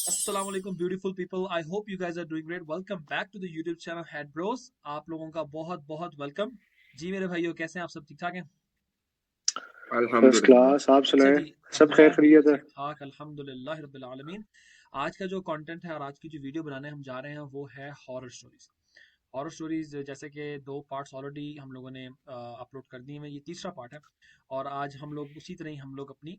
अस्सलाम वालेकुम beautiful people, I hope you guys are doing great. Welcome back to the YouTube channel Head Bros. आप लोगों का बहुत बहुत वेलकम जी। मेरे भाइयों, कैसे हैं आप? सब ठीक ठाक हैं? फर्स्ट अल्हम्दुलिल्लाह। क्लास, आप अच्छा सुनाएं। जी, सब मैं खैर भी खैरियत है। ठीक ठाक अल्हम्दुलिल्लाह रब्बिल आलमीन। आज का जो कंटेंट है और आज की जो वीडियो बनाने हम जा रहे हैं वो है हॉरर स्टोरीज। हॉरर स्टोरीज जैसे कि 2 पार्ट्स ऑलरेडी हम लोगों ने अपलोड कर दिए हैं, ये तीसरा पार्ट है। और आज हम लोग उसी तरह ही हम लोग अपनी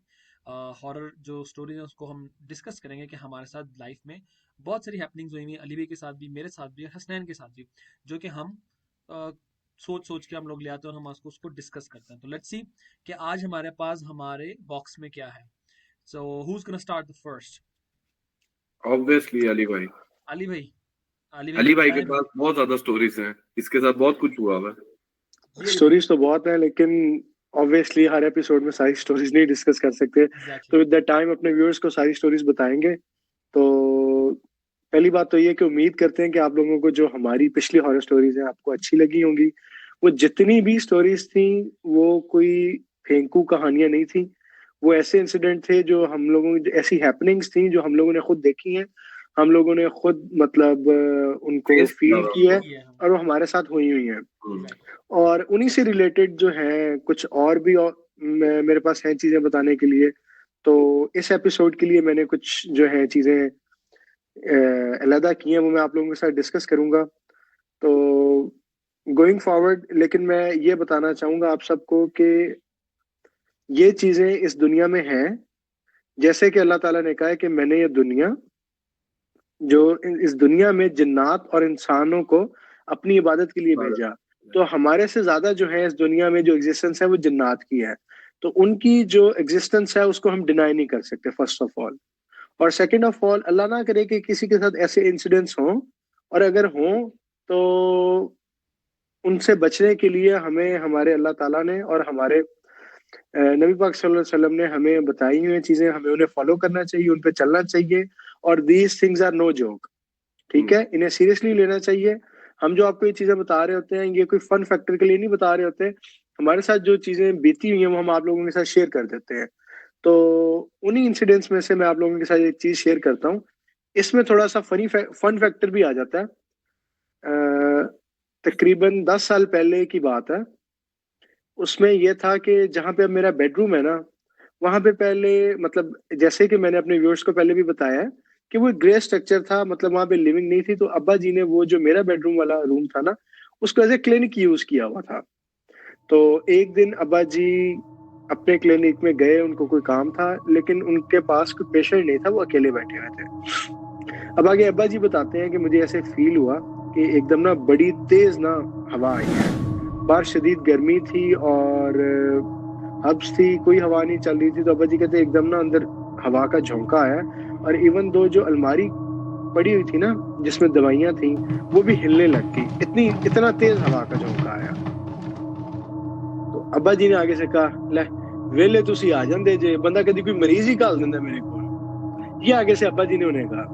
हॉरर जो स्टोरीज हैं उसको हम डिस्कस करेंगे कि हमारे साथ लाइफ में बहुत सारी हैपनिंग्स हुई हुई हैं, अली भाई के साथ भी, मेरे साथ भी और हसनैन के साथ भी, जो कि हम अ, सोच सोच के हम लोग ले आते हैं और हम उसको डिस्कस करते हैं। तो लेट्स सी कि आज हमारे पास हमारे बॉक्स में क्या है। So who is gonna start the first? Obviously Ali भाई। अली भाई। अली भाई ने अली भाई के बताया पास नहीं। बहुत ज्यादा स्टोरीज हैं, इसके साथ बहुत कुछ हुआ हुआ है। जी अली भाई। स्टोरीज तो बहुत है, लेकिन ऑब्वियसली हर एपिसोड में सारी स्टोरीज नहीं डिस्कस कर सकते। एग्जैक्टली तो विद द टाइम अपने व्यूअर्स को सारी स्टोरीज बताएंगे। तो पहली बात तो ये कि उम्मीद करते हैं कि आप लोगों को जो हमारी पिछली हॉरर स्टोरीज हैं आपको अच्छी लगी होंगी। वो जितनी भी स्टोरीज थी वो कोई फेंकू कहानियां नहीं थी। वो ऐसे इंसिडेंट थे जो हम लोगों की ऐसी हैपनिंग्स थी जो हम लोगों ने खुद देखी हैं। हम लोगों ने खुद मतलब उनको फेस किया फील हुआ किया है हमने। ये है हम। और वो हमारे साथ हुई हुई हैं। एग्जैक्टली। और उन्हीं से रिलेटेड जो है कुछ और भी मेरे पास हैं चीजें बताने के लिए। तो इस एपिसोड के लिए मैंने कुछ जो है चीजें अलहदा की हैं, वो मैं आप लोगों के साथ डिस्कस करूंगा। तो गोइंग फॉरवर्ड, लेकिन मैं ये बताना चाहूंगा आप सबको कि ये चीजें इस दुनिया में हैं। जैसे कि अल्लाह ताला ने कहा है कि मैंने ये दुनिया जो इस दुनिया में जिन्नात और इंसानों को अपनी इबादत के लिए भेजा। तो हमारे से ज्यादा जो है इस दुनिया में जो एग्जिस्टेंस है वो जिन्नात की है। तो उनकी जो एग्जिस्टेंस है उसको हम डिनाई नहीं कर सकते, फर्स्ट ऑफ ऑल। और सेकंड ऑफ ऑल, अल्लाह ना करे कि किसी के साथ ऐसे इंसिडेंट्स हों, और अगर हों तो उनसे बचने के लिए हमें हमारे अल्लाह ताला ने और हमारे नबी पाक सल्लल्लाहु अलैहि वसल्लम ने हमें बताई हुई चीजें, हमें उन्हें फॉलो करना चाहिए, उन पे चलना चाहिए। और these things are no joke. ठीक है, इन्हें सीरियसली लेना चाहिए। हम जो आपको ये चीजें बता रहे होते हैं ये कोई फन फैक्टर के लिए नहीं बता रहे होते। हमारे साथ जो चीजें बीती हुई हैं वो हम आप लोगों के साथ शेयर कर देते हैं। तो उन्हीं इंसिडेंट्स में से मैं आप लोगों के साथ एक चीज शेयर करता हूँ। इसमें थोड़ा सा फन फैक्टर भी आ जाता है। तकरीबन 10 साल पहले की बात है। उसमें यह था कि जहाँ पे अब मेरा बेडरूम है ना, वहां पे पहले मतलब जैसे कि मैंने अपने व्यूअर्स को पहले भी बताया है कि वो ग्रे स्ट्रक्चर था, मतलब वहां पे लिविंग नहीं थी। तो अब्बा जी ने वो जो मेरा बेडरूम वाला रूम था ना, उसको एज ए क्लिनिक यूज किया हुआ था। तो एक दिन अब्बा जी अपने क्लिनिक में गए, उनको कोई काम था, लेकिन उनके पास कोई पेशेंट नहीं था, वो अकेले बैठे हुए थे। अब आगे अब्बा जी बताते हैं कि मुझे ऐसे फील हुआ कि एकदम ना बड़ी तेज ना हवा आई है। बाहर शदीद गर्मी थी और हब्स थी, कोई हवा नहीं चल रही थी। तो अब्बा जी कहते एकदम ना अंदर हवा का झोंका आया। और इवन दो जो अलमारी पड़ी हुई थी ना जिसमें दवाइयां थी, वो भी हिलने लग गई, इतना तेज हवा का झोंका आया। तो अब्बा जी ने आगे से कहा, ले वेले तुसी आ जांदे जे, बंदा कदी कोई मरीज ही घाल दिंदा मेरे को। ये आगे से अब्बा जी ने उन्हें कहा,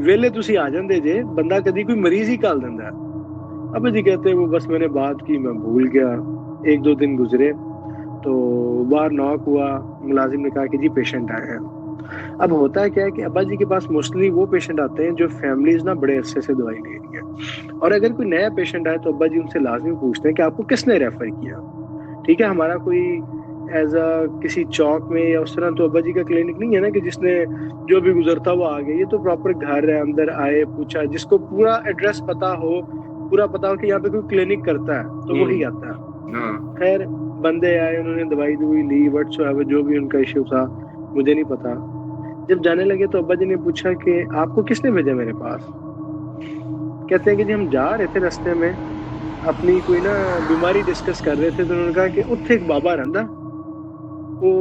वेले तुसी आ जांदे जे, बंदा कदी कोई मरीज ही घाल दिंदा। अब्बा जी कहते वो बस मैंने बात की, मैं भूल गया। एक दो दिन गुजरे तो बाहर नॉक हुआ, मुलाजिम ने कहा कि जी पेशेंट आए हैं। अब होता है क्या है कि अब्बा जी के पास मोस्टली वो पेशेंट आते हैं जो फैमिलीज ना बड़े अरसे से दवाई ले रही है। और अगर कोई नया पेशेंट आए तो अब्बा जी उनसे लाजमी पूछते हैं कि आपको किसने रेफर किया। ठीक है, हमारा कोई एज अ किसी चौक में या उस तरह तो अब्बा जी का क्लिनिक नहीं है ना कि जिसने जो भी गुजरता हुआ आ गया। ये तो प्रॉपर घर है, अंदर आए, पूछा, जिसको पूरा एड्रेस पता हो, पूरा पता हो कि यहाँ पे कोई क्लिनिक करता है तो वही आता है। हाँ। खैर, बंदे आए, उन्होंने दवाई दुई ली, व्हाट्सएवर जो भी उनका इश्यू था, मुझे नहीं पता। जब जाने लगे तो अब्बा जी ने पूछा कि आपको किसने भेजा मेरे पास। कहते हैं कि जी हम जा रहे थे, रास्ते में अपनी कोई ना बीमारी डिस्कस कर रहे थे, तो उन्होंने कहा कि उत्थे एक बाबा रहिंदा, वो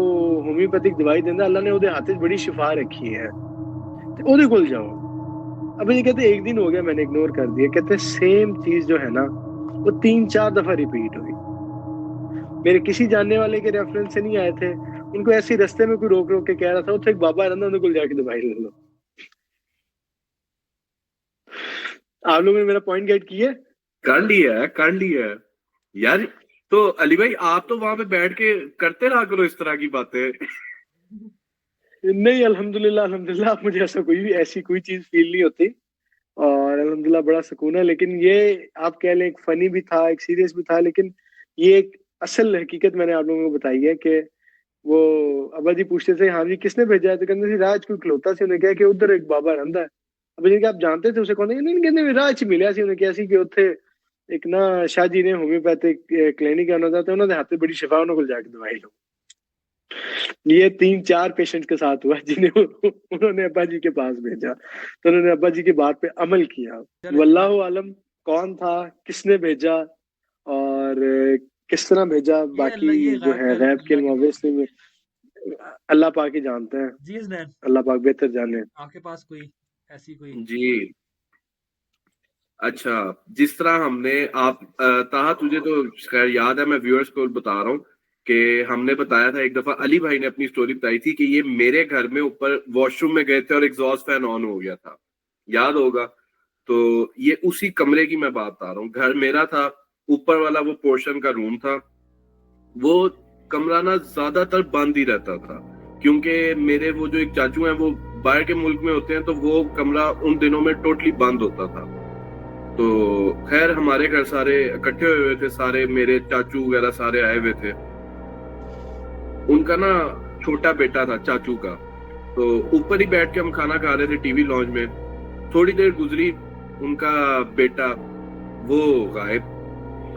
होम्योपैथिक दवाई देंदा, अल्लाह ने ਉਹਦੇ हत्थ 'ਚ बड़ी शिफा रखी है, ਤੇ ਉਹਦੇ ਕੋਲ जाओ। अब ये कहते एक दिन हो गया, मैंने इग्नोर कर दिया। कहते सेम चीज जो है ना वो 3-4 दफा रिपीट हुई। मेरे किसी जानने वाले के रेफरेंस से नहीं आए थे, उनको ऐसे ही रास्ते में कोई रोक रोक के कह रहा था उत्थे एक बाबा रहंदा, उनके जाके दवाई ले लो। आप लोगों ने मेरा पॉइंट गेट किया? कर लिया है, कर लिया है यार। तो अली भाई आप तो वहां पे बैठ के करते रहा करो इस तरह की बातें। नहीं, अल्हम्दुलिल्लाह अल्हम्दुलिल्लाह मुझे ऐसी कोई चीज फील नहीं होती, और अल्हम्दुलिल्लाह बड़ा सुकून है। लेकिन ये आप कह लें, एक फनी भी था, एक सीरियस भी था, लेकिन ये एक असल हकीकत मैंने आप लोगों को बताई है कि वो अब्बा जी पूछते थे, हाँ जी किसने भेजा है, तो कहते थे राज कोई खलोता से, उन्हें कहा कि उधर एक बाबा रहंदा है। अब्बा जी, आप जानते थे उसे? कौन? नहीं नहीं, कहते राज च मिलिया सी, उन्हें कहा सी कि उत्थे एक ना शाह जी ने होम्योपैथिक क्लिनिक है उन्होंने, तो उन्होंने हाथ बड़ी शिफा, उन्होंने को जाके दवाई लो। ये 3-4 पेशेंट के साथ हुआ जिन्हें उन्होंने अब्बा जी के पास भेजा, तो उन्होंने अब्बा जी की बात पे अमल किया। चले वल्लाहु आलम कौन था, किसने भेजा, और किस तरह भेजा, ये बाकी अल्लाह, ये जो गायब है का गैब के अल्लाह इल्म के पास है। ऑब्वियसली में अल्लाह पाक ही जानते हैं। जी हसनैन, अल्लाह पाक बेहतर जाने। आपके पास कोई ऐसी कोई? जी। अच्छा, जिस तरह हमने ताहा तुझे तो खैर याद है, मैं व्यूअर्स को बता रहा हूँ कि हमने बताया था एक दफा, अली भाई ने अपनी स्टोरी बताई थी कि ये मेरे घर में ऊपर वॉशरूम में गए थे और एग्जॉस्ट फैन ऑन हो गया था, याद होगा। तो ये उसी कमरे की मैं बात बता रहा हूँ। घर मेरा था, ऊपर वाला वो पोर्शन का रूम था, वो कमरा ना ज्यादातर बंद ही रहता था, क्योंकि मेरे वो जो एक चाचू हैं वो बाहर के मुल्क में होते हैं, तो वो कमरा उन दिनों में टोटली बंद होता था। तो खैर हमारे घर सारे इकट्ठे हुए थे, सारे मेरे चाचू वगैरह सारे आए हुए थे। उनका ना छोटा बेटा था चाचू का, तो ऊपर ही बैठ के हम खाना खा रहे थे टीवी लॉन्च में। थोड़ी देर गुजरी, उनका बेटा वो गायब।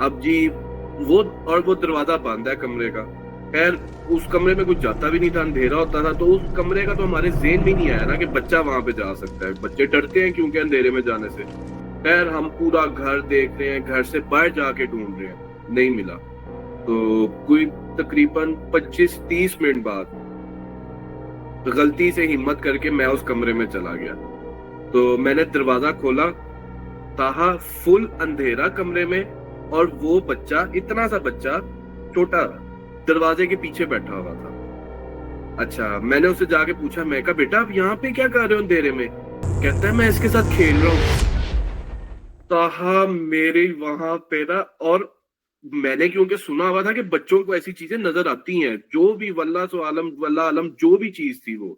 अब जी वो दरवाजा बंद है कमरे का। खैर उस कमरे में कुछ जाता भी नहीं था, अंधेरा होता था, तो उस कमरे का तो हमारे ज़हन में नहीं आया ना कि बच्चा वहां पे जा सकता है। बच्चे डरते हैं क्योंकि अंधेरे में जाने से। खैर हम पूरा घर देख रहे हैं, घर से बाहर जाके ढूंढ रहे हैं, नहीं मिला। तो कोई तकरीबन 25-30 मिनट बाद गलती से हिम्मत करके मैं उस कमरे में चला गया। तो मैंने दरवाजा खोला, ताहा फुल अंधेरा कमरे में, और वो बच्चा, इतना सा बच्चा छोटा, दरवाजे के पीछे बैठा हुआ था। अच्छा, मैंने उससे जाके पूछा, मैं कहा बेटा आप यहाँ पे क्या कर रहे हो अंधेरे में? कहता है मैं इसके साथ खेल रहा हूँ। ताहा मेरे वहां पे ना, और मैंने क्योंकि सुना हुआ था कि बच्चों को ऐसी चीजें नजर आती हैं, जो भी वल्लाह आलम जो भी चीज थी वो,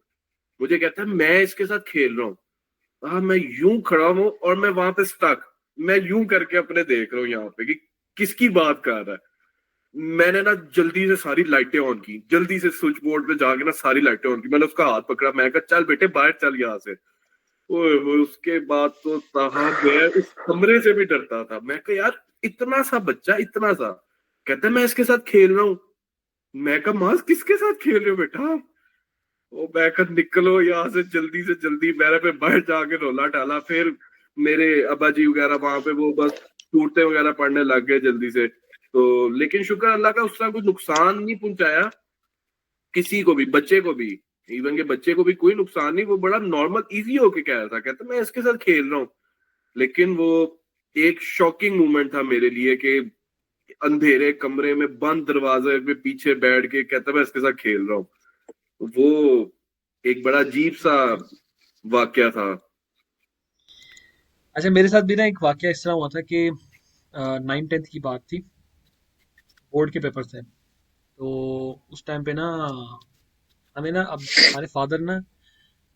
मुझे कहता है मैं इसके साथ खेल रहा हूँ। हाँ, मैं यूं खड़ा हूं और मैं वहां पे स्टक, मैं यूं करके अपने देख रहा हूँ यहाँ पे कि किसकी बात कर रहा है। मैंने ना जल्दी से सारी लाइटें ऑन की, जल्दी से स्विच बोर्ड पे जाके ना सारी लाइटें ऑन की। मैंने उसका हाथ पकड़ा, मैं कहा चल बेटे बाहर चल यहाँ से। ओए होए, उसके बाद तो ताहा मैं उस कमरे से भी डरता था। मैं कहा यार इतना सा बच्चा, इतना सा, कहता है मैं इसके साथ खेल रहा हूँ। मैं कहा मास किसके साथ खेल रहे हो बेटा? वो मैं कहा निकलो यहाँ से जल्दी से जल्दी। मैंने फिर बाहर जाके रोला डाला। फिर मेरे अब्बा जी वगैरह वहां पे वो बस सूरतें वगैरह पढ़ने लग गए जल्दी से। तो लेकिन शुक्र अल्लाह का, उस तरह कुछ नुकसान नहीं पहुंचाया किसी को भी, बच्चे को भी, इवन के बच्चे को भी कोई नुकसान नहीं। वो बड़ा नॉर्मल इजी होके कह रहा था, कहता मैं इसके साथ खेल रहा हूँ। लेकिन वो एक शॉकिंग मोमेंट था मेरे लिए कि अंधेरे कमरे में बंद दरवाजे पे पीछे बैठ के कहता मैं इसके साथ खेल रहा हूँ। वो एक बड़ा अजीब सा वाकया था। अच्छा, मेरे साथ भी ना एक वाकया इस तरह हुआ था कि 9th-10th की बात थी, बोर्ड के पेपर थे। तो उस टाइम पे ना हमें ना, अब हमारे फादर ना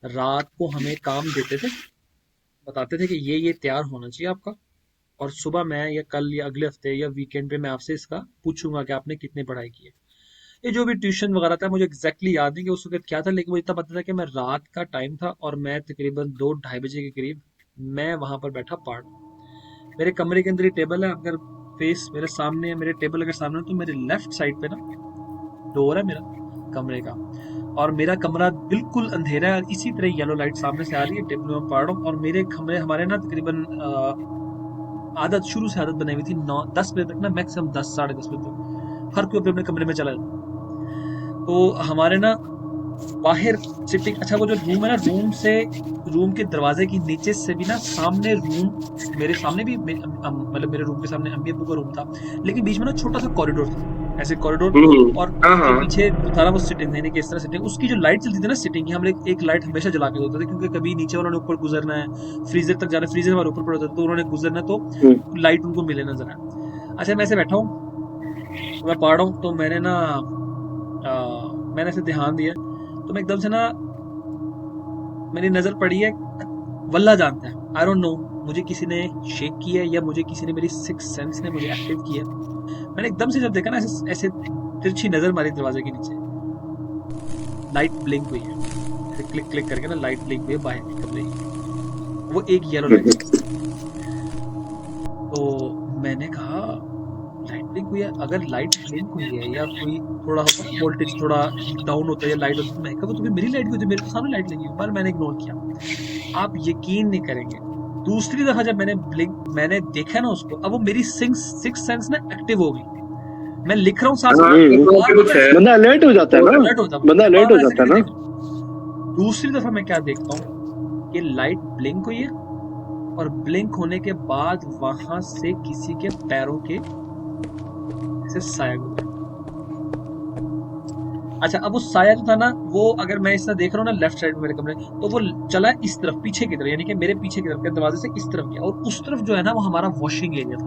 रात को हमें काम देते थे, बताते थे कि ये तैयार होना चाहिए आपका, और सुबह मैं या कल या अगले हफ्ते या वीकेंड पे मैं आपसे इसका पूछूंगा कि आपने कितनी पढ़ाई की है। ये जो भी ट्यूशन वगैरह था, मुझे एग्जैक्टली याद नहीं कि उस वक्त क्या था, लेकिन मुझे इतना पता था कि मैं रात का टाइम था और मैं तकरीबन 2-2:30 बजे के करीब मैं वहां पर बैठा पढ़। मेरे कमरे के अंदर ही टेबल है, अगर फेस मेरे सामने है, मेरे टेबल अगर सामने है, तो मेरे लेफ्ट साइड पे ना डोर है मेरा कमरे का, और मेरा कमरा बिल्कुल अंधेरा है। इसी तरह येलो लाइट सामने से आ रही है, टेबल में पढ़ रहा हूँ, और मेरे कमरे हमारे ना तकरीबन आदत, शुरू से आदत बनाई हुई थी 9-10 बजे तक ना, मैक्सिमम 10-10:30 बजे तक हर कोई अपने अपने कमरे में चला जाता। तो हमारे ना बाहर सिटिंग, अच्छा वो जो रूम है ना, रूम के दरवाजे की नीचे से भी ना सामने रूम, मेरे सामने भी मतलब मेरे रूम के सामने अम्मी अब्बू का रूम था, लेकिन बीच में ना छोटा सा कॉरिडोर था, ऐसे कॉरिडोर, और हाँ जो हाँ। पीछे था ना वो सिटिंग, यानी कि इस तरह सिटिंग, उसकी जो लाइट चलती थी ना सिटिंग की, हम लोग एक लाइट हमेशा जला के होते थे, क्योंकि कभी नीचे वालों ने ऊपर गुजरना है, फ्रीजर तक जाना, फ्रीजर हमारे ऊपर पड़ा होता था, तो उन्होंने गुजरना, तो लाइट उनको मिले नजर आए। अच्छा, मैं ऐसे बैठा हूँ, तो मैं पढ़ रहा हूँ, तो मैंने ना मैंने ऐसे ध्यान दिया, तो मैं एकदम से ना मेरी नजर पड़ी है, वल्ला जानता है, आई डोंट नो, मुझे किसी ने शेक किया है या मुझे किसी ने, मेरी सिक्स सेंस ने मुझे एक्टिव किया। मैंने एकदम से जब देखा ना, ऐसे ऐसे तिरछी नजर मारी दरवाजे के नीचे, लाइट ब्लिंक हुई है, ऐसे क्लिक क्लिक करके ना लाइट ब्लिंक हुई है बाहर के कमरे की, वो एक येलो लाइट। तो मैंने कहा लाइट ब्लिंक हुई है, अगर लाइट ब्लिंक हुई है या कोई थोड़ा होता है वोल्टेज थोड़ा डाउन होता है या लाइट होती है, मैं कहा वो तुम्हें मेरी लाइट भी होती है, मेरे तो सामने लाइट लगी हुई है, पर मैंने इग्नोर किया। आप यकीन नहीं करेंगे, दूसरी दफा जब मैंने देखा ना उसको, अब वो मेरी सिक्स सेंस ना एक्टिव हो गई। मैं लिख रहा हूँ साथ हाँ, साथ, तो बार कुछ बार है। बंदा अलर्ट हो जाता है ना, अलर्ट होता हूँ, बंदा बार अलर्ट हो बार ऐसे जाता है करके ना। देख रहा हूँ। दूसरी दफा मैं क्या देखता हूँ कि लाइट ब्लिंक हुई है, और ब्लिंक होने के बाद वहां से किसी के पैरों के ऐसे साया गुजरा। अच्छा, अब वो साया जो था ना, वो अगर मैं इस तरह देख रहा हूँ ना लेफ्ट साइड में मेरे कमरे, तो वो चला इस तरफ, पीछे की तरफ, यानी कि मेरे पीछे की तरफ के दरवाजे से इस तरफ गया, और उस तरफ जो है ना वो हमारा वॉशिंग एरिया था,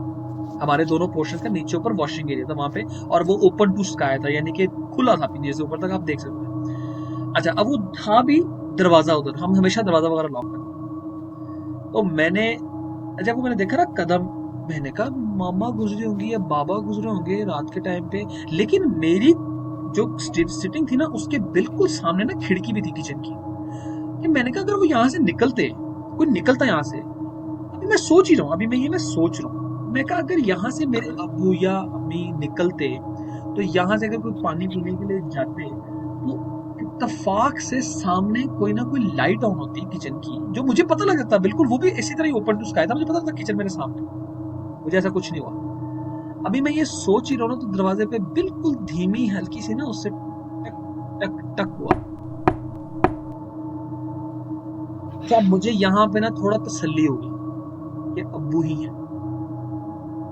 हमारे दोनों पोर्शन का नीचे ऊपर वॉशिंग एरिया था वहां पे, और वो ओपन टू स्काई था, यानी कि खुला था नीचे से ऊपर तक, आप देख सकते हैं। अच्छा, अब वो था भी दरवाजा उधर, हम हमेशा दरवाजा वगैरह लॉक करते हैं। तो जब वो मैंने देखा ना कदम, मैंने कहा मामा गुजरे होंगे या बाबा गुजरे होंगे रात के टाइम पे, लेकिन मेरी जो सिटिंग थी ना उसके बिल्कुल सामने ना खिड़की भी थी किचन की, कि मैंने कहा अगर वो यहाँ से निकलते, कोई निकलता यहाँ से, अभी मैं सोच ही रहा हूँ, अभी मैं सोच रहा हूँ, मैं कहा अगर यहाँ से मेरे अबू या अम्मी निकलते, तो यहाँ से अगर कोई पानी पीने के लिए जाते, तो इत्तेफाक से सामने कोई ना कोई लाइट ऑन होती किचन की, जो मुझे पता लग जाता बिल्कुल, वो भी इसी तरह ही ओपन टू स्काई था, मुझे पता था किचन मेरे सामने, मुझे ऐसा कुछ नहीं हुआ। अभी मैं ये सोच ही रहा हूँ ना, तो दरवाजे पे बिल्कुल धीमी हल्की सी ना उससे टक टक टक हुआ। अच्छा, मुझे यहाँ पे ना थोड़ा तसल्ली हो गई कि अब्बू ही है,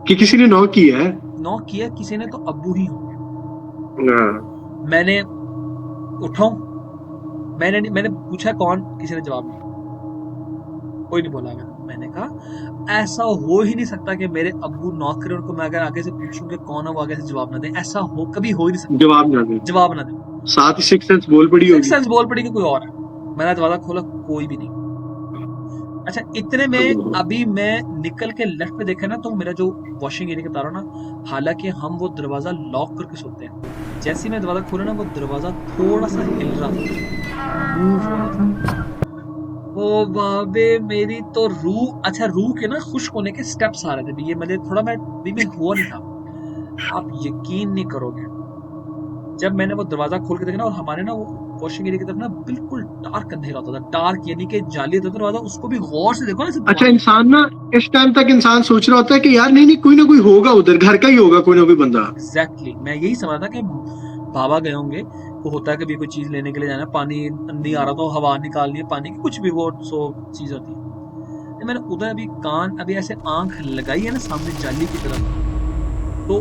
कि किसी ने नॉक किया है। नॉक किया किसी ने तो अब्बू ही होंगे। हाँ, मैंने उठाऊं, मैंने पूछा कौन, किसी ने जवाब नहीं, कोई नहीं बोला। अगर मैंने कहा ऐसा हो ही नहीं सकता कि मेरे अब्बू नॉक करें, उनको मैं अगर आगे से पूछूं कि कौन है, वो आगे से जवाब ना दे, ऐसा हो कभी हो ही नहीं सकता, जवाब ना दे, जवाब ना दे। साथ ही सिक्स सेंस बोल पड़ी सिक्स होगी। सेंस बोल पड़ी कि कोई और है। मैंने दरवाजा खोला, कोई भी नहीं। अच्छा, इतने में अभी मैं निकल के लेफ्ट पे देखा ना, तो मेरा जो वॉशिंग एरिया का तारा ना, हालांकि हम वो दरवाजा लॉक करके सोते हैं, जैसे ही मैं दरवाजा खोला ना, वो दरवाजा थोड़ा सा हिल रहा था, मूव हो रहा था। ओ बाबे, मेरी तो रूह, अच्छा रूह के ना खुश्क होने के स्टेप्स आ रहे थे, ये मैंने थोड़ा, मैं भी में हुआ नहीं था। आप यकीन नहीं करोगे, जब मैंने वो दरवाजा खोल के देखा ना, और हमारे ना वो वॉशिंग एरिया की तरफ ना बिल्कुल डार्क अंधेरा होता था, डार्क यानी कि जाली होता था दरवाजा, उसको भी गौर से देखो ना, ऐसे अच्छा, दरवाजा। इंसान ना इस टाइम तक इंसान सोच रहा होता है कि यार नहीं नहीं, कोई ना कोई होगा उधर, घर का ही होगा कोई ना कोई बंदा। एग्जैक्टली मैं यही समझ था कि बाबा गए होंगे, वो होता है कभी कोई चीज लेने के लिए जाना, पानी नहीं आ रहा तो हवा निकालनी है पानी की, कुछ भी वो सो चीज होती है। तो मैंने उधर अभी कान, अभी ऐसे आंख लगाई है ना सामने जाली की तरफ, तो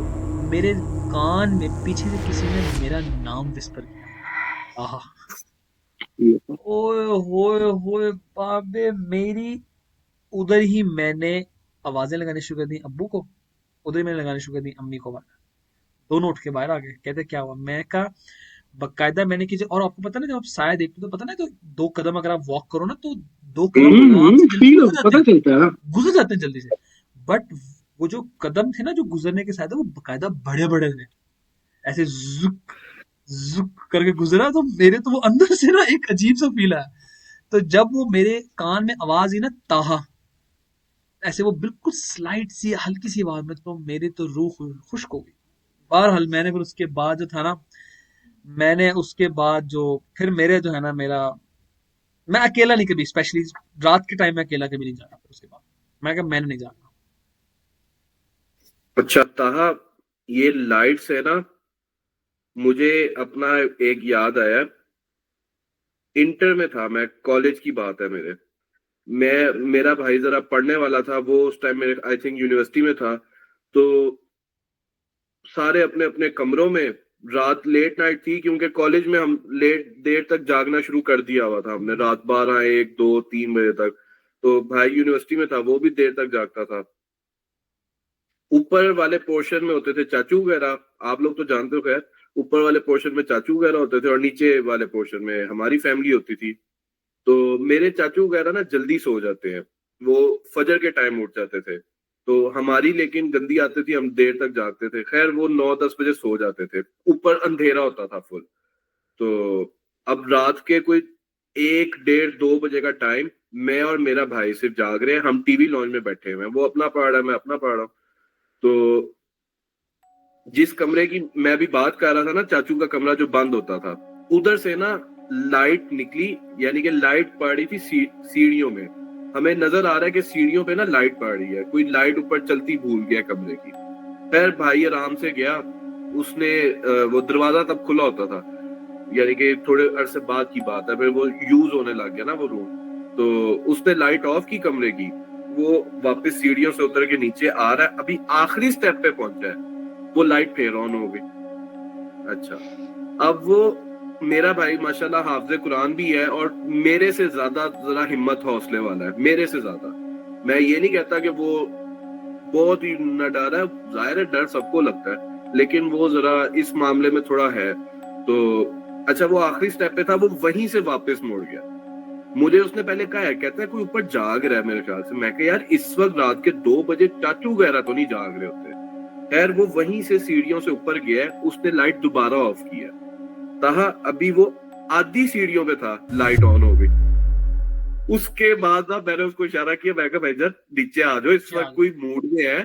मेरे कान में पीछे से किसी ने मेरा नाम विस्पर किया। आहा, ओए होए होए बाबे, मेरी उधर ही मैंने आवाजें लगानी शुरू कर दी अब्बू को, उधर ही मैंने लगानी शुरू कर दी अम्मी को। दोनों उठ के बाहर आ गए, कहते क्या हुआ, मैं कहा बकायदा मैंने की, और आपको पता ना जब आप साया देखते हो तो पता ना, तो दो कदम अगर आप वॉक करो ना, तो दो कदम आराम से जल्दी फील गुजर जाते पता हैं, चलता है। गुजर जाते हैं जल्दी से। बट वो जो कदम थे ना जो गुजरने के साथ, वो बकायदा बड़े बड़े थे, ऐसे जुक जुक करके गुजरा, तो मेरे तो वो अंदर से ना एक अजीब सा फील आया। तो जब वो मेरे कान में आवाज आई ना, ताहा, ऐसे वो बिल्कुल स्लाइट सी हल्की सी आवाज में, तो मेरी तो रूह खुश्क हो गई। बहरहाल मैंने फिर उसके बाद जो था ना, मैंने उसके बाद जो फिर मेरे जो है ना, मेरा, मैं अकेला नहीं कभी, स्पेशली रात के टाइम में अकेला कभी नहीं जाना, फिर उसके बाद मैं कहा मैंने नहीं जाना। अच्छा ताहा, ये लाइट्स है ना, मुझे अपना एक याद आया। इंटर में था मैं, कॉलेज की बात है मेरे, मेरा भाई जरा पढ़ने वाला था, वो उस टाइम मेरे आई थिंक यूनिवर्सिटी में था। तो सारे अपने अपने कमरों में, रात लेट नाइट थी क्योंकि कॉलेज में हम लेट देर तक जागना शुरू कर दिया हुआ था हमने, रात 12, 1, 2, 3 बजे तक। तो भाई यूनिवर्सिटी में था, वो भी देर तक जागता था। ऊपर वाले पोर्शन में होते थे चाचू वगैरह, आप लोग तो जानते हो खैर। ऊपर वाले पोर्शन में चाचू वगैरह होते थे और नीचे वाले पोर्शन में हमारी फैमिली होती थी। तो मेरे चाचू वगैरह ना जल्दी सो जाते हैं, वो फजर के टाइम उठ जाते थे। तो हमारी लेकिन गंदी आती थी, हम देर तक जागते थे। खैर वो 9-10 बजे सो जाते थे, ऊपर अंधेरा होता था फुल। तो अब रात के कोई 1, 1:30, 2 बजे का टाइम, मैं और मेरा भाई सिर्फ जाग रहे हैं, हम टीवी लॉन्च में बैठे हुए हैं, वो अपना पढ़ रहा है, मैं अपना पढ़ रहा हूँ। तो जिस कमरे की मैं अभी बात कर रहा था ना, चाचू का कमरा जो बंद होता था, उधर से ना लाइट निकली, यानी कि लाइट पड़ रही थी सीढ़ियों में। हमें नजर आ रहा है कि सीढ़ियों पे ना लाइट पड़ रही है, कोई लाइट ऊपर चलती भूल गया कमरे की। फिर भाई आराम से गया, उसने वो दरवाजा तब खुला होता था, यानी कि थोड़े अरसे बाद की बात है, फिर वो यूज होने लग गया ना वो रूम। तो उसने लाइट ऑफ की कमरे की, वो वापस सीढ़ियों से उतर के नीचे आ रहा है, अभी आखिरी स्टेप पे पहुंचा है, वो लाइट फिर ऑन हो गई। अच्छा, अब वो मेरा भाई माशाल्लाह हाफिज कुरान भी है और मेरे से ज्यादा जरा हिम्मत हौसले वाला है, मेरे से ज्यादा। मैं ये नहीं कहता कि वो बहुत ही न डर है, जाहिर है डर सबको लगता है, लेकिन वो जरा इस मामले में थोड़ा है। तो अच्छा, वो आखिरी स्टेप पे था, वो वहीं से वापस मुड़ गया। मुझे उसने पहले कहा है, कहता है कोई ऊपर जाग रहा है मेरे ख्याल से। मैं कहा यार इस वक्त रात के 2 बजे चाचू वगैरह तो नहीं जाग रहे होते। खैर वो वहीं से सीढ़ियों से ऊपर गया है, उसने लाइट दोबारा ऑफ किया, ताहा अभी वो आधी सीढ़ियों पे था, लाइट ऑन हो गई। उसके बाद ना मैंने उसको इशारा किया, मैं कहा भाईजान नीचे आ जाओ, इस क्या वक्त कोई मूड में है,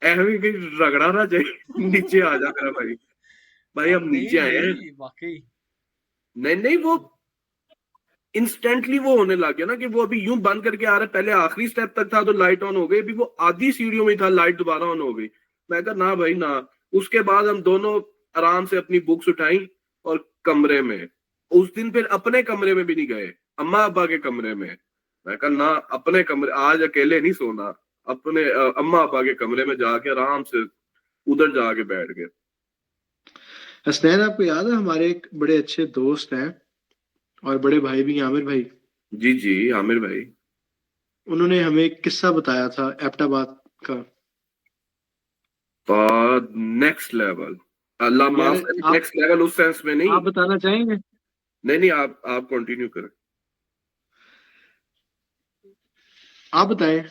ऐਵੇਂ कहीं रगड़ा ना जाए, नीचे आ जा मेरा भाई। भाई हम नीचे नहीं आए हैं। नहीं, वाकई। नहीं नहीं, वो इंस्टेंटली वो होने लग गया ना कि वो अभी यूं बंद करके आ रहा है, पहले आखिरी स्टेप तक था तो लाइट ऑन हो गई, अभी वो आधी सीढ़ियों में था, लाइट दोबारा ऑन हो गई। मैं कहा ना भाई ना। उसके बाद हम दोनों आराम से अपनी बुक्स उठाई और कमरे में, उस दिन फिर अपने कमरे में भी नहीं गए, अम्मा अब्बा के कमरे में। मैं कहा ना, अपने कमरे आज अकेले नहीं सोना, अपने अम्मा अब्बा के कमरे में जाके आराम से उधर जाके बैठ गए। हसनैन, आपको याद है हमारे एक बड़े अच्छे दोस्त हैं और बड़े भाई भी हैं, आमिर भाई। जी जी आमिर भाई। उन्होंने हमें एक किस्सा बताया था एबटाबाद का। नेक्स्ट लेवल, अल्लाह यार माफ करे, आप नेक्स्ट लेवल उस सेंस में नहीं। आप बताना चाहेंगे? नहीं नहीं, आप कंटिन्यू करें। आप बताएं।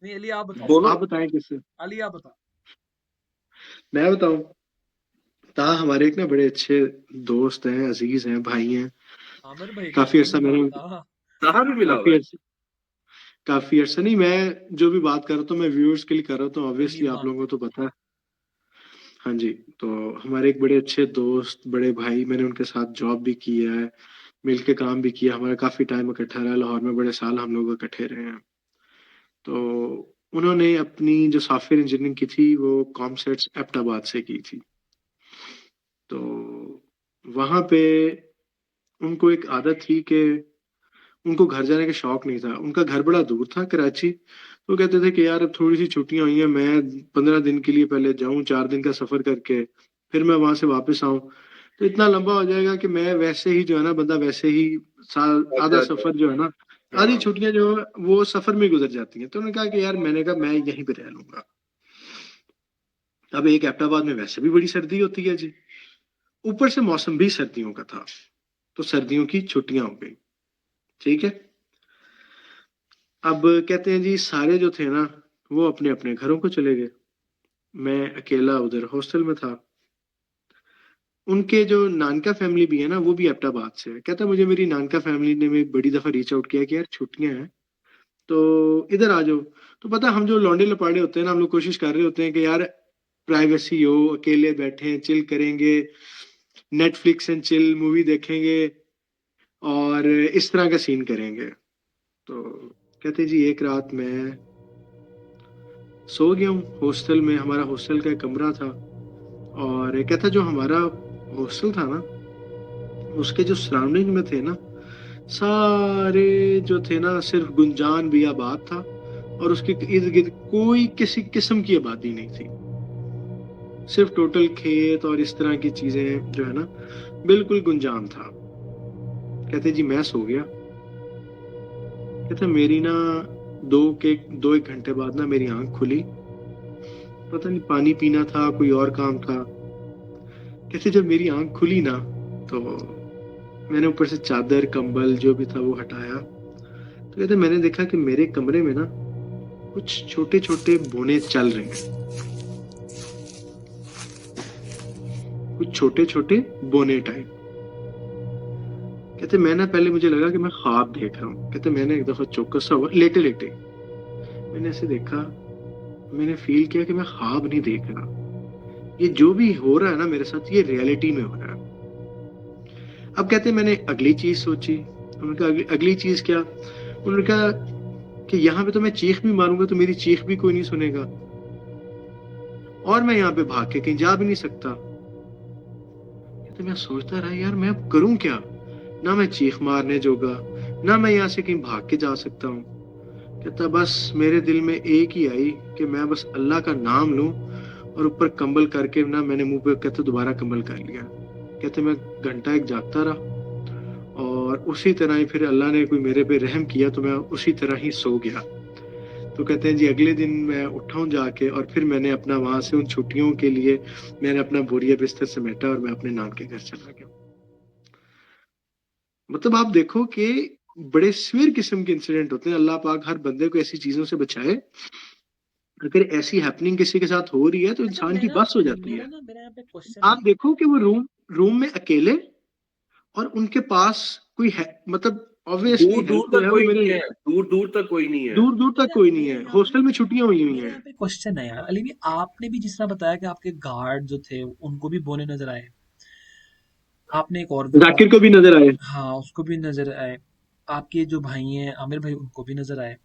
नहीं अली आप बताओ। दोनों। आप बताएं किससे। अली आप बताओ। मैं बताऊं? हमारे एक ना बड़े अच्छे दोस्त हैं, अजीज हैं, भाई हैं। आमिर भाई का काफी नहीं अर्सा मिला मैंने था। कहाँ भी मिला हुआ काफी है। अर्सा काफी अर्सा नहीं, मैं जो भी बात कर रहा हूँ मैं व्यूअर्स के लिए कर रहा हूँ, तो ऑब्वियसली आप मेहमान। लोगों को तो पता है। हाँ जी। तो हमारे एक बड़े अच्छे दोस्त, बड़े भाई, मैंने उनके साथ जॉब भी किया है, मिलके काम भी किया, हमारा काफी टाइम इकट्ठा रहा, लाहौर में बड़े साल हम लोग इकट्ठे रहे हैं। तो उन्होंने अपनी जो सॉफ्टवेयर इंजीनियरिंग की थी वो कॉमसेट्स एबटाबाद से की थी। तो वहां पे उनको एक आदत थी कि उनको घर जाने का शौक नहीं था। उनका घर बड़ा दूर था, कराची। तो कहते थे कि यार अब थोड़ी सी छुट्टियां हुई हैं, मैं 15 दिन के लिए पहले जाऊं, 4 दिन का सफर करके फिर मैं वहां से वापस आऊं, तो इतना लंबा हो जाएगा कि मैं वैसे ही जो है ना, बंदा वैसे ही साल आधा अच्छा अच्छा। सफर जो है ना, आधी हाँ। छुट्टियां जो है वो सफर में गुजर जाती हैं। तो उन्होंने कहा कि यार, मैंने कहा मैं यहीं पे रह लूंगा। अब एक एबटाबाद में वैसे भी बड़ी सर्दी होती है जी, ऊपर से मौसम भी सर्दियों का था, तो सर्दियों की छुट्टियां हो गई। ठीक है। अब कहते हैं जी, सारे जो थे ना वो अपने अपने घरों को चले गए। मैं अकेला उधर हॉस्टल में था। उनके जो नानका फैमिली भी है ना, वो भी एबटाबाद से है। कहता मुझे मेरी नानका फैमिली ने एक बड़ी दफा रीच आउट किया कि यार छुट्टियां हैं तो इधर आ जाओ। तो पता हम जो लौंडे लपाड़े होते हैं ना, हम लोग कोशिश कर रहे होते हैं कि यार प्राइवेसी हो, अकेले बैठे चिल करेंगे, नेटफ्लिक्स एंड चिल मूवी देखेंगे और इस तरह का सीन करेंगे। तो कहते जी, एक रात मैं सो गया हूँ हॉस्टल में। हमारा हॉस्टल का एक कमरा था और कहता जो हमारा हॉस्टल था ना, उसके जो सराउंडिंग में थे ना, सारे जो थे ना, सिर्फ गुंजान बियाबाद था और उसके इर्द गिर्द कोई किसी किस्म की आबादी नहीं थी। सिर्फ टोटल खेत और इस तरह की चीजें जो है ना, बिल्कुल गुंजान था। कहते जी मैं सो गया। कहते मेरी ना दो एक घंटे बाद ना मेरी आंख खुली। पता नहीं पानी पीना था, कोई और काम था। कहते जब मेरी आंख खुली ना, तो मैंने ऊपर से चादर कंबल जो भी था वो हटाया, तो कहते मैंने देखा कि मेरे कमरे में ना कुछ छोटे छोटे बोने चल रहे हैं, कुछ छोटे छोटे बोने टाइप। कहते मैं ना पहले मुझे लगा कि मैं ख्वाब देख रहा हूँ। कहते मैंने एक दफा चौकस सा हुआ, लेटे लेटे मैंने ऐसे देखा, मैंने फील किया कि मैं ख्वाब नहीं देख रहा, ये जो भी हो रहा है ना मेरे साथ ये रियलिटी में हो रहा है। अब कहते मैंने अगली चीज सोची, उन्होंने कहा अगली चीज क्या? उन्होंने कहा कि यहाँ पे तो मैं चीख भी मारूंगा तो मेरी चीख भी कोई नहीं सुनेगा, और मैं यहाँ पे भाग के कहीं जा भी नहीं सकता। तो मैं सोचता रहा यार मैं अब करूं क्या, ना मैं चीख मारने जोगा, ना मैं यहाँ से कहीं भाग के जा सकता हूँ। कहता बस मेरे दिल में एक ही आई कि मैं बस अल्लाह का नाम लूं, और ऊपर कंबल करके ना मैंने मुंह पे कहते दोबारा कंबल कर लिया। कहते मैं घंटा एक जागता रहा, और उसी तरह ही फिर अल्लाह ने कोई मेरे पे रहम किया तो मैं उसी तरह ही सो गया। तो कहते हैं जी अगले दिन मैं उठा हूं जाके, और फिर मैंने अपना वहां से उन छुट्टियों के लिए मैंने अपना बोरिया बिस्तर समेटा और मैं अपने नाम के घर चला गया। मतलब आप देखो कि बड़े सिवियर किस्म के इंसिडेंट होते हैं। अल्लाह पाक हर बंदे को ऐसी चीजों से बचाए। अगर ऐसी हैपनिंग किसी के साथ हो रही है तो अच्छा इंसान की बस हो जाती है। मेरा यहाँ पे क्वेश्चन है। आप देखो कि वो रूम रूम में अकेले, और उनके पास कोई है, मतलब ऑब्वियसली दूर दूर हेल्प जो तक है वो कोई मेरे नहीं है, दूर दूर तक कोई नहीं है। दूर दूर तक कोई नहीं है, हॉस्टल में छुट्टियां हुई हुई मेरे हैं। यहाँ पे क्वेश्चन है यार अली भी, आपने भी जिस तरह बताया कि आपके गार्ड जो थे उनको भी बोने नजर आए, आपने एक और जाकिर को भी नजर आए। हाँ उसको भी नजर आए, आपके जो भाई हैं आमिर भाई उनको भी नजर आए,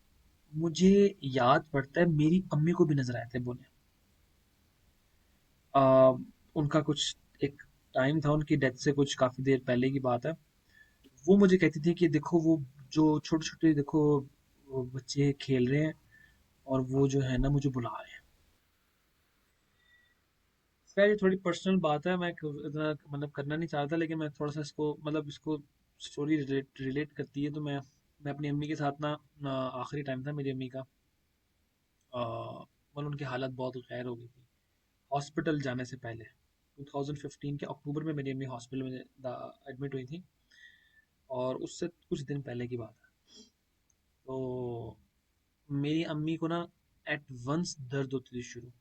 मुझे याद पड़ता है मेरी अम्मी को भी नजर आए थे बोने। आ, उनका कुछ एक टाइम था, उनकी डेथ से कुछ काफी देर पहले की बात है। वो मुझे कहती थी कि देखो वो जो छोटे छोटे देखो वो बच्चे खेल रहे हैं और वो जो है ना मुझे बुला रहे हैं। खैर ये थोड़ी पर्सनल बात है, मैं इतना मतलब करना नहीं चाहता, लेकिन मैं थोड़ा सा इसको मतलब इसको स्टोरी रिलेट करती है, तो मैं अपनी अम्मी के साथ ना आखिरी टाइम था मेरी अम्मी का, मतलब उनकी हालत बहुत गैर हो गई थी हॉस्पिटल जाने से पहले। 2015 के अक्टूबर में मेरी अम्मी हॉस्पिटल में एडमिट हुई थी, और उससे कुछ दिन पहले की बात है। तो मेरी अम्मी को ना एट वंस दर्द होती थी शुरू,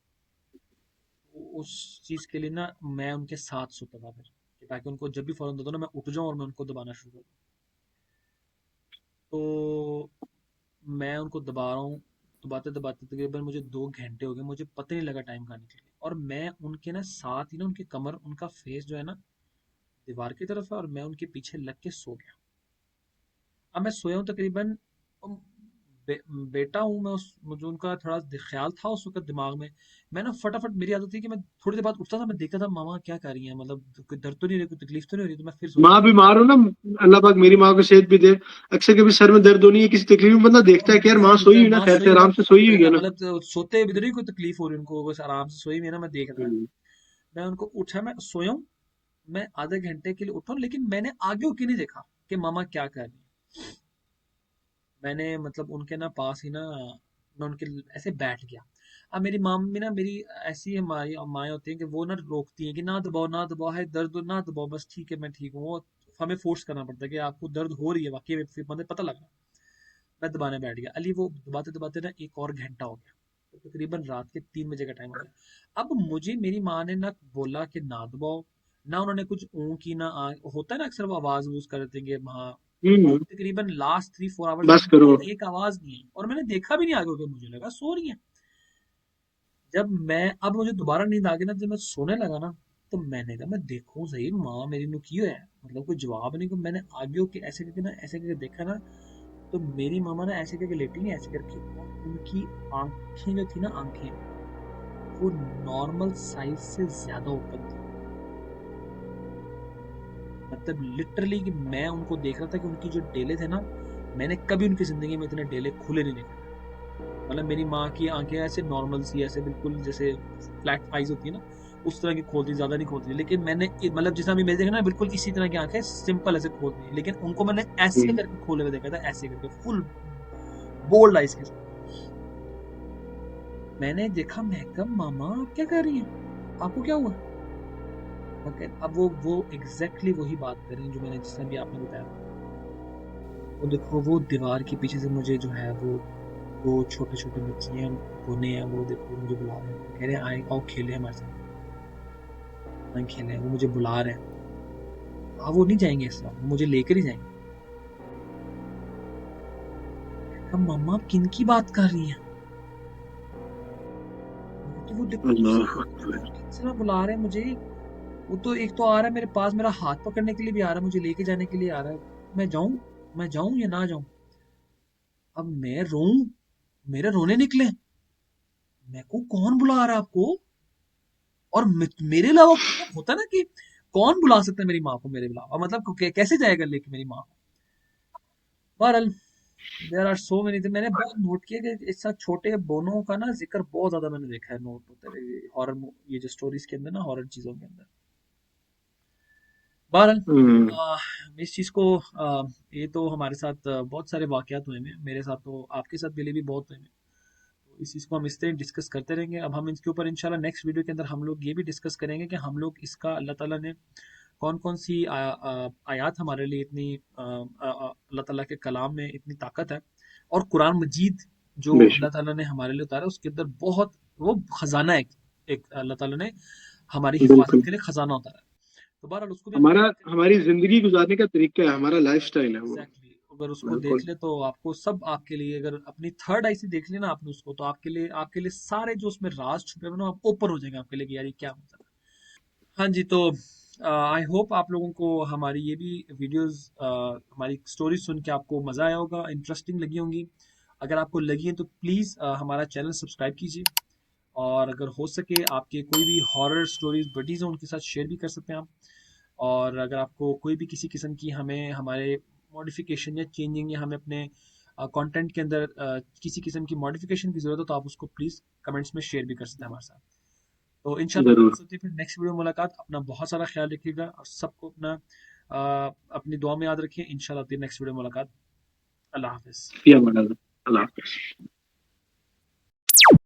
उस चीज़ के लिए ना मैं उनके साथ सोता था फिर, कि ताकि उनको जब भी फ़ौरन दर्द हो ना मैं उठ जाऊँ और मैं उनको दबाना शुरू कर दूँ। तो मैं उनको दबा रहा हूँ, दबाते दबाते तकरीबन मुझे 2 घंटे हो गए, मुझे पता नहीं लगा टाइम का निकल गया, और मैं उनके ना साथ ही ना उनकी कमर उनका फेस जो है ना दीवार की तरफ है, और मैं उनके पीछे लग के सो गया। अब मैं सोया हूँ तकरीबन, बे, बेटा हूँ मैं, उस मुझे उनका थोड़ा ख्याल था उस वक्त दिमाग में। मैं ना फटाफट, मेरी आदत थी कि मैं थोड़ी देर बाद उठता था, मैं देखता था मामा क्या कर रही है, मतलब कोई दर्द तो नहीं रही, कोई तकलीफ तो नहीं हो रही, तो मैं फिर सोता माँ था। बीमार हो ना, अल्लाह पाक मेरी माँ को सेहत भी दे, अक्सर कभी सर में दर्द होनी है किसी तकलीफ में बंदा देखता है कि यार माँ सोई हुई ना, माँ खैर सोई से है ना, आराम से सोई हुई है ना। मतलब सोते भी तो नहीं कोई तकलीफ हो रही उनको, बस आराम से सोई हुई है ना, मैं देख रहा। हम्म। मैं उनको उठा, मैं सोया हूँ, मैं आधे घंटे के लिए उठा हूँ, लेकिन मैंने आगे होके नहीं देखा कि मामा क्या कर रही है। मैंने मतलब उनके ना पास ही ना मैं उनके ऐसे बैठ गया। अब मेरी मम्मी ना, मेरी ऐसी हमारी माएँ होती हैं कि वो ना रोकती हैं कि ना दबाओ ना दबाओ, है दर्द हो ना दबाओ, बस ठीक है मैं ठीक हूँ। वो हमें फोर्स करना पड़ता है कि आपको दर्द हो रही है वाकई में, फिर मुझे पता लगा। मैं दबाने बैठ गया, अली वो दबाते दबाते ना 1 और घंटा हो गया, तो तकरीबन रात के 3 बजे का टाइम हो गया। अब मुझे मेरी माँ ने ना बोला कि ना दबाओ, ना उन्होंने कुछ ऊँ की ना होता है ना अक्सर वो आवाज वूज कर देते हैं कि हाँ। हम्म। तकरीबन लास्ट 3-4 आवर्स बस करो। में एक आवाज नहीं आई, और मैंने देखा भी नहीं आगे होकर, मुझे लगा सो रही है। जब मैं अब मुझे दोबारा नींद आ गई ना, जब मैं सोने लगा ना, तो मैंने कहा मैं देखूं सही माँ मेरी नु की है, मतलब कोई जवाब नहीं। को मैंने आगे होके ऐसे करके ना, ऐसे करके देखा ना, तो मेरी मामा ना ऐसे करके लेटी नहीं, ऐसे करके, और उनकी आंखें जो थी ना, आंखें वो नॉर्मल साइज से ज्यादा ओपन थी। मतलब लिटरली कि मैं उनको देख रहा था कि उनकी जो डेले थे ना, मैंने कभी उनकी जिंदगी में इतने डेले खुले नहीं देखे। मतलब मेरी माँ की आंखें ऐसे नॉर्मल सी, ऐसे बिल्कुल जैसे फ्लैट आइज होती है ना, उस तरह की खोलती, ज्यादा नहीं खोलती, लेकिन मैंने मतलब जिस भी मैंने देखा ना, बिल्कुल इसी तरह की आंखें सिंपल ऐसे खोलती, लेकिन उनको मैंने ऐसे हम्म। करके खोले हुए देखा था, ऐसे करके फुल बोल्ड आइज के साथ। मैंने देखा, मैं कहा मामा आप क्या कर रही हैं, आपको क्या हुआ? ओके, अब वो एग्जैक्टली वही बात करें जो मैंने जिस भी आपने बताया। वो देखो वो दीवार के पीछे से मुझे जो है वो छोटे छोटे बच्चे हैं, कोने हैं, वो देखो मुझे बुला रहे हैं, कह रहे हैं आए आओ खेले हमारे साथ, आए खेले, वो मुझे बुला रहे हैं। हाँ वो नहीं जाएंगे इस बार, वो मुझे लेकर ही जाएंगे। अब मम्मा आप किन की बात कर रही हैं? तो वो देखो अल्लाह किस तरह बुला रहे हैं मुझे। वो तो एक तो आ रहा है मेरे पास, मेरा हाथ पकड़ने के लिए भी आ रहा है, मुझे लेके जाने के लिए आ रहा है। मैं जाऊं या ना जाऊं? अब मैं रोऊं, मेरे रोने निकले, मेरे को कौन बुला रहा है आपको? और मेरे अलावा मतलब होता है ना कि कौन बुला सकता है मेरी माँ को मेरे अलावा, मतलब कैसे जाएगा लेके मेरी माँ को? बहरहाल there are so many thing. मैंने बहुत नोट किया कि इस साथ छोटे बोनों का ना जिक्र बहुत ज्यादा मैंने देखा है, नोट होता है हॉरर, ये जो स्टोरीज के अंदर ना, हॉरर चीजों के अंदर। बहरहाल इस चीज को ये तो हमारे साथ बहुत सारे वाकयात हुए हैं, मेरे साथ तो, आपके साथ भी बहुत हुए हैं। तो इस चीज को हम इस तरह डिस्कस करते रहेंगे। अब हम इसके ऊपर इंशाल्लाह नेक्स्ट वीडियो के अंदर हम लोग ये भी डिस्कस करेंगे कि हम लोग इसका अल्लाह ताला ने कौन कौन सी आयात हमारे लिए इतनी अल्लाह ताला के कलाम में इतनी ताकत है, और कुरान मजीद जो बेशक अल्लाह ताला ने हमारे लिए उतारा उसके अंदर बहुत वो खजाना है, एक अल्लाह ताला ने हमारी हिफाजत बिल्कुल। के लिए खजाना उतारा है। तो बहरहाल उसको भी हम लोग हमारा देखेंगे। हमारी जिंदगी गुजारने का तरीका है, हमारा लाइफस्टाइल है वो। Exactly exactly. अगर उसको देख बिल्कुल। ले तो आपको सब, आपके लिए अगर अपनी थर्ड आई से देख लेना आपने उसको, तो आपके लिए सारे जो उसमें राज छुपे हुए हैं ना, आप ओपन हो जाएंगे आपके लिए कि यार ये क्या मतलब है। हाँ जी, तो आई होप आप लोगों को हमारी ये भी वीडियोस, हमारी स्टोरी सुन के आपको मजा आया होगा, इंटरेस्टिंग लगी होंगी। अगर आपको लगी है तो प्लीज हमारा चैनल सब्सक्राइब कीजिए, और अगर हो सके आपके कोई भी हॉरर स्टोरीज बडीज हैं उनके साथ शेयर भी कर सकते हैं आप। और अगर आपको कोई भी किसी किस्म की, हमें हमारे मॉडिफिकेशन या चेंजिंग, या हमें अपने कंटेंट के अंदर किसी किस्म की मॉडिफिकेशन की जरूरत हो, तो आप उसको प्लीज़ कमेंट्स में शेयर भी कर सकते हैं हमारे साथ। तो इंशाल्लाह जरूर। आपसे होती है फिर नेक्स्ट वीडियो में मुलाकात। अपना बहुत सारा ख्याल रखिएगा, और सबको अपना अपनी दुआ में याद रखिए। इंशाल्लाह होती है नेक्स्ट वीडियो में मुलाकात। अल्लाह हाफिज़। फिर अल्लाह हाफिज।